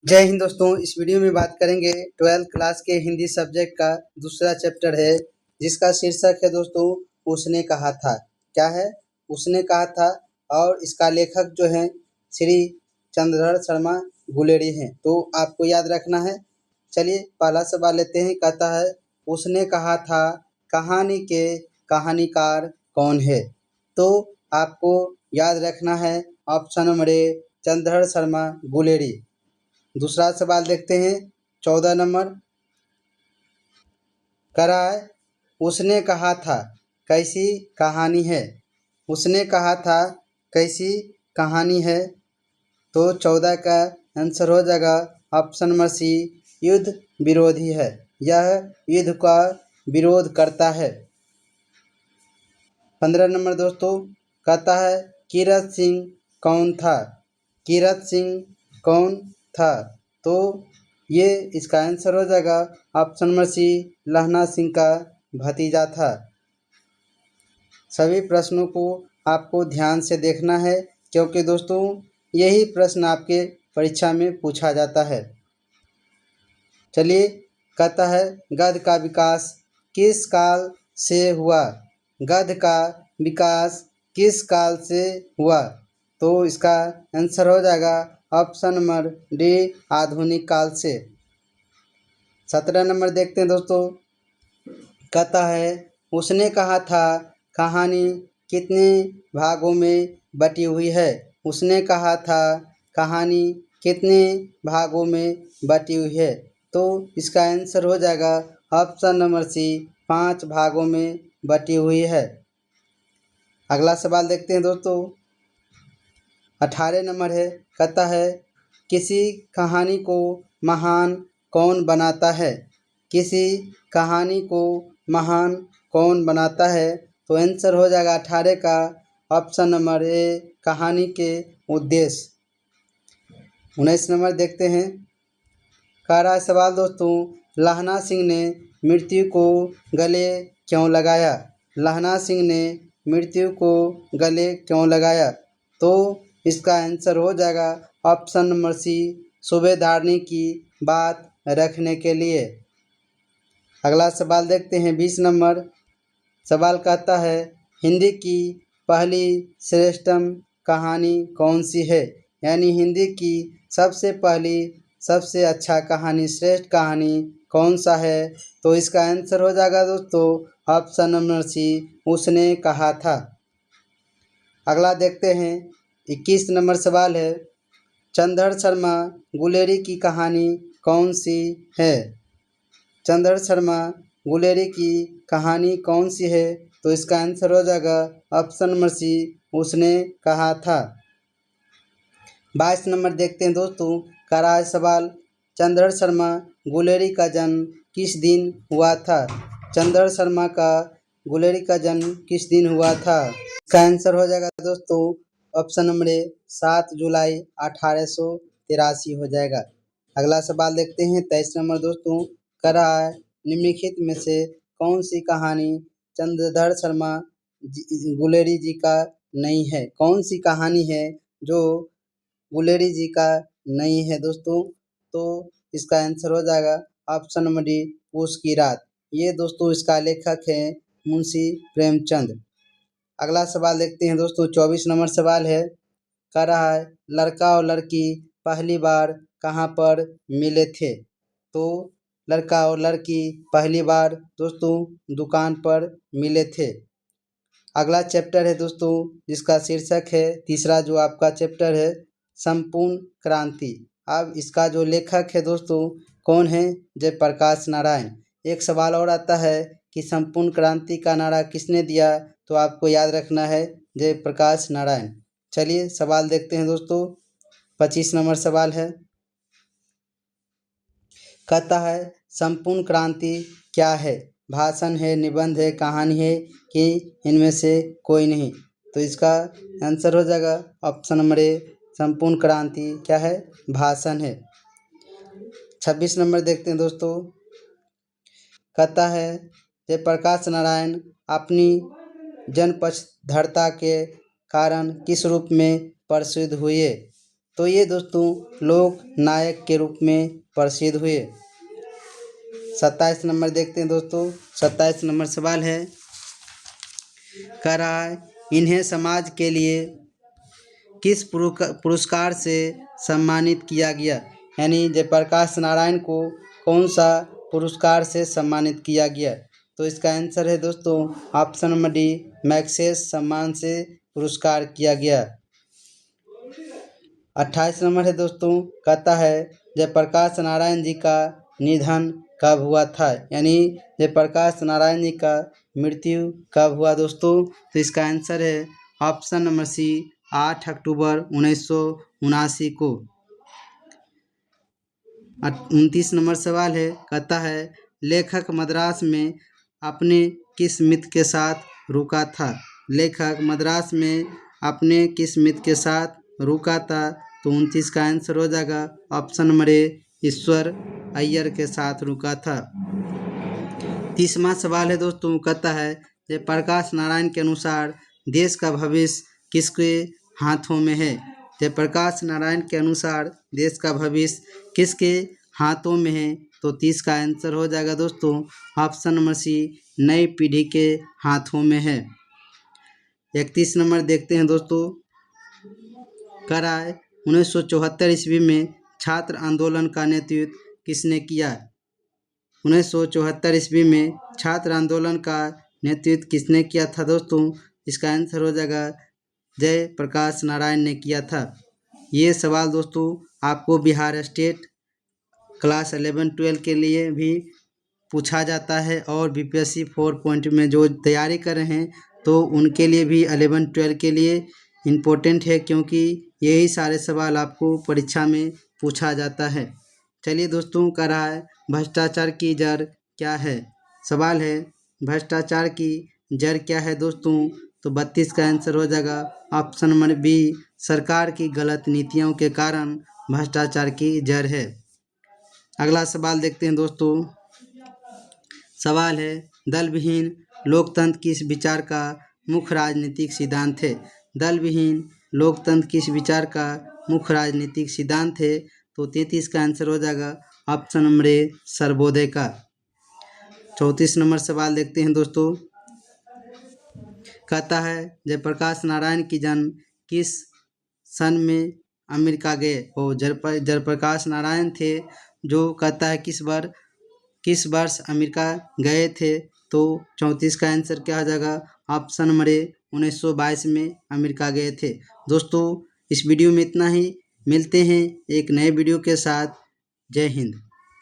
जय हिंद दोस्तों। इस वीडियो में बात करेंगे 12th क्लास के हिंदी सब्जेक्ट का दूसरा चैप्टर है, जिसका शीर्षक है दोस्तों उसने कहा था। क्या है? उसने कहा था। और इसका लेखक जो है श्री चंद्रधर शर्मा गुलेरी हैं। तो आपको याद रखना है। चलिए पहला सवाल लेते हैं। कहता है उसने कहा था कहानी के कहानीकार कौन है? तो आपको याद रखना है option number A Chandradhar Sharma Guleri. दूसरा सवाल देखते हैं 14 नंबर। कह रहा है उसने कहा था कैसी कहानी है? उसने कहा था कैसी कहानी है? तो 14 का आंसर हो जाएगा ऑप्शन नंबर सी युद्ध विरोधी है। यह युद्ध का विरोध करता है। 15 नंबर दोस्तों। कहता है कीरत सिंह कौन था? कीरत सिंह कौन था? तो ये इसका आंसर हो जाएगा ऑप्शन नंबर सी लहना सिंह का भतीजा था। सभी प्रश्नों को आपको ध्यान से देखना है, क्योंकि दोस्तों यही प्रश्न आपके परीक्षा में पूछा जाता है। चलिए कहता है गद्य का विकास किस काल से हुआ? गद्य का विकास किस काल से हुआ? तो इसका आंसर हो जाएगा ऑप्शन नंबर डी आधुनिक काल से। 17 नंबर देखते हैं दोस्तों। कहता है उसने कहा था कहानी कितने भागों में बटी हुई है? उसने कहा था कहानी कितने भागों में बटी हुई है? तो इसका आंसर हो जाएगा ऑप्शन नंबर सी 5 भागों में बटी हुई है। अगला सवाल देखते हैं दोस्तों। 18 नंबर है। कहता है किसी कहानी को महान कौन बनाता है? किसी कहानी को महान कौन बनाता है? तो आंसर हो जाएगा 18 का ऑप्शन नंबर ए कहानी के उद्देश्य। 19 नंबर देखते हैं। कह रहा है सवाल दोस्तों लहना सिंह ने मृत्यु को गले क्यों लगाया? लहना सिंह ने मृत्यु को गले क्यों लगाया? तो इसका आंसर हो जाएगा ऑप्शन नंबर सी सूबेदारनी की बात रखने के लिए। अगला सवाल देखते हैं 20 नंबर। सवाल कहता है हिंदी की पहली श्रेष्ठतम कहानी कौन सी है? यानी हिंदी की सबसे पहली सबसे अच्छा कहानी श्रेष्ठ कहानी कौन सा है? तो इसका आंसर हो जाएगा दोस्तों ऑप्शन नंबर सी उसने कहा था। अगला देखते हैं 21 नंबर सवाल है चंद्रधर शर्मा गुलेरी की कहानी कौन सी है? चंद्रधर शर्मा गुलेरी की कहानी कौन सी है? तो इसका आंसर हो जाएगा ऑप्शन नंबर सी उसने कहा था। 22 नंबर देखते हैं दोस्तों। कराज सवाल चंद्रधर शर्मा गुलेरी का जन्म किस दिन हुआ था? चंद्रधर शर्मा का गुलेरी का जन्म किस दिन हुआ था? इसका आंसर हो जाएगा दोस्तों ऑप्शन नंबर ए 7 जुलाई 1883 हो जाएगा। अगला सवाल देखते हैं 23 नंबर दोस्तों। करार निम्नलिखित में से कौन सी कहानी चंद्रधर शर्मा गुलेरी जी का नहीं है? कौन सी कहानी है जो गुलेरी जी का नहीं है दोस्तों? तो इसका आंसर हो जाएगा ऑप्शन नंबर डी पूस की रात। ये दोस्तों इसका लेखक है मुंशी प्रेमचंद। अगला सवाल देखते हैं दोस्तों 24 नंबर सवाल है। कह रहा है लड़का और लड़की पहली बार कहाँ पर मिले थे? तो लड़का और लड़की पहली बार दोस्तों दुकान पर मिले थे। अगला चैप्टर है दोस्तों जिसका शीर्षक है तीसरा जो आपका चैप्टर है संपूर्ण क्रांति। अब इसका जो लेखक है दोस्तों कौन है? जयप्रकाश नारायण। एक सवाल और आता है कि संपूर्ण क्रांति का नारा किसने दिया? तो आपको याद रखना है जयप्रकाश नारायण। चलिए सवाल देखते हैं दोस्तों। 25 नंबर सवाल है। कहता है संपूर्ण क्रांति क्या है? भाषण है, निबंध है, कहानी है कि इनमें से कोई नहीं? तो इसका आंसर हो जाएगा ऑप्शन नंबर ए संपूर्ण क्रांति क्या है? भाषण है। 26 नंबर देखते हैं दोस्तों। कहता है जयप्रकाश नारायण अपनी जनपक्षधरता के कारण किस रूप में प्रसिद्ध हुए? तो ये दोस्तों लोक नायक के रूप में प्रसिद्ध हुए। 27 नंबर देखते हैं दोस्तों। 27 नंबर सवाल है, कह रहा है इन्हें समाज के लिए किस पुरस्कार से सम्मानित किया गया। यानी जयप्रकाश नारायण को कौन सा पुरस्कार से सम्मानित किया गया। तो इसका आंसर है दोस्तों ऑप्शन नंबर डी, मैग्सेस सम्मान से पुरस्कार किया गया। 28 नंबर है दोस्तों, कहता है जयप्रकाश नारायण जी का निधन कब हुआ था। यानी जयप्रकाश नारायण जी का मृत्यु कब हुआ दोस्तों। तो इसका आंसर है ऑप्शन नंबर सी, 8 अक्टूबर 1979 को। 29 नंबर सवाल है, कहता है लेखक मद्रास में अपने किस मित्र के साथ रुका था। लेखक मद्रास में अपने किस मित्र के साथ रुका था। तो 29 का आंसर हो जाएगा ऑप्शन नंबर ए, ईश्वर अय्यर के साथ रुका था। 30वां सवाल है दोस्तों, कहता है जयप्रकाश नारायण के अनुसार देश का भविष्य किसके हाथों में है। जयप्रकाश नारायण के अनुसार देश का भविष्य किसके हाथों में है। तो 30 का आंसर हो जाएगा दोस्तों ऑप्शन नंबर सी, नई पीढ़ी के हाथों में है। 31 नंबर देखते हैं दोस्तों, कह रहा है 1974 ईस्वी में छात्र आंदोलन का नेतृत्व किसने किया। 1974 ईस्वी में छात्र आंदोलन का नेतृत्व किसने किया था दोस्तों। इसका आंसर हो जाएगा जयप्रकाश नारायण ने किया था। ये सवाल दोस्तों आपको बिहार स्टेट क्लास 11-12 के लिए भी पूछा जाता है और बीपीएससी 4 पॉइंट में जो तैयारी कर रहे हैं तो उनके लिए भी 11-12 के लिए इम्पोर्टेंट है, क्योंकि यही सारे सवाल आपको परीक्षा में पूछा जाता है। चलिए दोस्तों, कह रहा है भ्रष्टाचार की जड़ क्या है। सवाल है भ्रष्टाचार की जड़ क्या है दोस्तों। तो 32 का आंसर हो जाएगा ऑप्शन नंबर बी, सरकार की गलत नीतियों के कारण भ्रष्टाचार की जड़ है। अगला सवाल देखते हैं दोस्तों। सवाल है दल विहीन लोकतंत्र किस विचार का मुख्य राजनीतिक सिद्धांत है। दल विहीन लोकतंत्र किस विचार का मुख्य राजनीतिक सिद्धांत है। तो 33 का आंसर हो जाएगा ऑप्शन नंबर ए, सर्वोदय का। 34 नंबर सवाल देखते हैं दोस्तों, कहता है जयप्रकाश नारायण की जन्म किस सन में अमेरिका गए। और जयप्रकाश नारायण थे जो कहता है किस वर्ष अमेरिका गए थे। तो 34 का आंसर क्या हो जाएगा ऑप्शन नंबर ए, 1922 में अमेरिका गए थे। दोस्तों इस वीडियो में इतना ही, मिलते हैं एक नए वीडियो के साथ। जय हिंद।